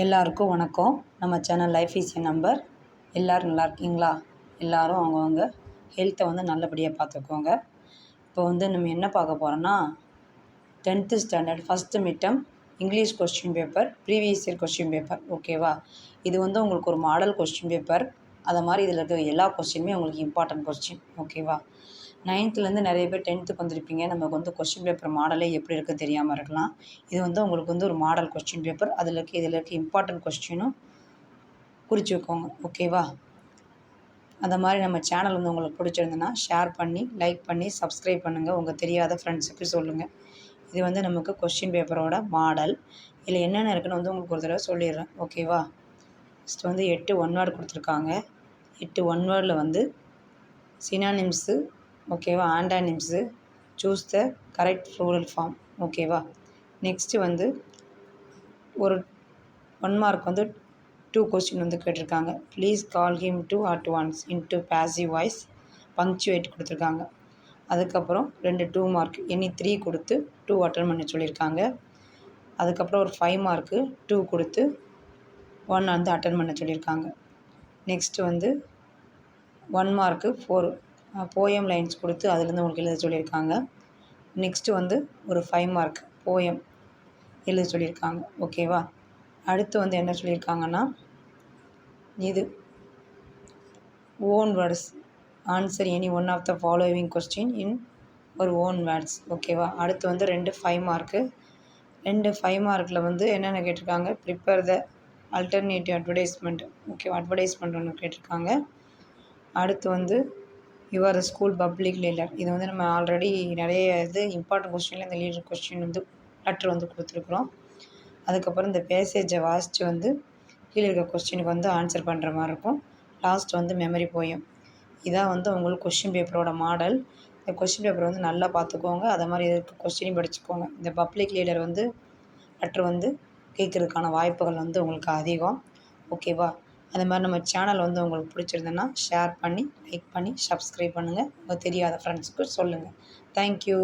எல்லாருக்கும் வணக்கம். நம்ம channel life is a number. எல்லோரும் நல்லா இருக்கீங்களா? எல்லோரும் அவங்கவுங்க ஹெல்த்தை வந்து நல்லபடியாக பார்த்துக்கோங்க. இப்போ வந்து நம்ம என்ன பார்க்க போகிறோன்னா 10th standard first midterm English question paper, previous year question paper. ஓகேவா? இது வந்து உங்களுக்கு ஒரு மாடல் கொஸ்டின் பேப்பர். அதை மாதிரி இதில் இருக்கிற எல்லா கொஸ்டினுமே உங்களுக்கு இம்பார்ட்டன்ட் கொஸ்டின். ஓகேவா? 9th நிறைய பேர் 10th வந்திருப்பீங்க. நமக்கு வந்து கொஸ்டின் பேப்பர் மாடலே எப்படி இருக்குது தெரியாமல் இருக்கலாம். இது வந்து உங்களுக்கு வந்து ஒரு மாடல் கொஸ்டின் பேப்பர். இதில் இருக்க இம்பார்ட்டன்ட் கொஸ்டினும் குறித்து வைக்கோங்க. ஓகேவா? அந்த மாதிரி நம்ம சேனல் வந்து உங்களுக்கு பிடிச்சிருந்துன்னா ஷேர் பண்ணி, லைக் பண்ணி, சப்ஸ்கிரைப் பண்ணுங்கள். உங்கள் தெரியாத ஃப்ரெண்ட்ஸுக்கு சொல்லுங்கள். இது வந்து நமக்கு கொஸ்டின் பேப்பரோட மாடல். இதில் என்னென்ன இருக்குன்னு வந்து உங்களுக்கு ஒரு தடவை சொல்லிடுறேன். ஓகேவா? ஃபஸ்ட்டு வந்து 8 ஒன் வேர்டு கொடுத்துருக்காங்க. 8 ஒன் வேர்டில் வந்து சினானிம்ஸு, ஓகேவா, antonyms, choose the correct plural form. ஓகேவா? நெக்ஸ்ட்டு வந்து ஒரு 1 மார்க் வந்து 2 கொஸ்டின் வந்து கேட்டிருக்காங்க. Please call him to at once into passive voice, punctuate கொடுத்துருக்காங்க. அதுக்கப்புறம் 2 மார்க் எனி 3 கொடுத்து 2 அட்டன் பண்ண சொல்லியிருக்காங்க. அதுக்கப்புறம் ஒரு 5 மார்க்கு 2 கொடுத்து 1 வந்து அட்டன் பண்ண சொல்லியிருக்காங்க. நெக்ஸ்ட்டு வந்து 1 மார்க்கு 4 போயம் லைன்ஸ் கொடுத்து அதுலேருந்து உங்களுக்கு எழுத சொல்லியிருக்காங்க. நெக்ஸ்ட்டு வந்து ஒரு 5 மார்க் போயம் எழுத சொல்லியிருக்காங்க. ஓகேவா? அடுத்து வந்து என்ன சொல்லியிருக்காங்கன்னா, இது one words, answer any one of the following question in ஒரு ஓன் வேர்ட்ஸ். ஓகேவா? அடுத்து வந்து 2 5 மார்க்கு. 2 5 மார்க்கில் வந்து என்னென்ன கேட்டிருக்காங்க, ப்ரிப்பேர் த அல்டர்னேட்டிவ் அட்வர்டைஸ்மெண்ட். ஓகேவா? அட்வர்டைஸ்மெண்ட் ஒன்று கேட்டிருக்காங்க. அடுத்து வந்து யுவர் ஸ்கூல் பப்ளிக் லீடர். இது வந்து நம்ம ஆல்ரெடி நிறைய இம்பார்ட்டன்ட் கொஸ்டினில் இந்த லீடர் கொஸ்டின் வந்து லெட்ரு வந்து கொடுத்துருக்குறோம். அதுக்கப்புறம் இந்த பேசேஜை வாசித்து வந்து கீழே இருக்க கொஸ்டினுக்கு வந்து ஆன்சர் பண்ணுற மாதிரி இருக்கும். லாஸ்ட் வந்து மெமரி போயம். இதான் வந்து உங்களுக்கு கொஸ்டின் பேப்பரோட மாடல். இந்த கொஸ்டின் பேப்பர் வந்து நல்லா பார்த்துக்கோங்க. அதை மாதிரி இருக்க கொஸ்டினையும் படிச்சுக்கோங்க. இந்த பப்ளிக் லீடர் வந்து லெட்ரு வந்து கேட்குறதுக்கான வாய்ப்புகள் வந்து உங்களுக்கு அதிகம். ஓகேவா? அது மாதிரி நம்ம சேனல் வந்து உங்களுக்கு பிடிச்சிருந்ததுன்னா ஷேர் பண்ணி, லைக் பண்ணி, சப்ஸ்கிரைப் பண்ணுங்கள். உங்கள் தெரியாத ஃப்ரெண்ட்ஸுக்கு சொல்லுங்கள். தேங்க்யூ.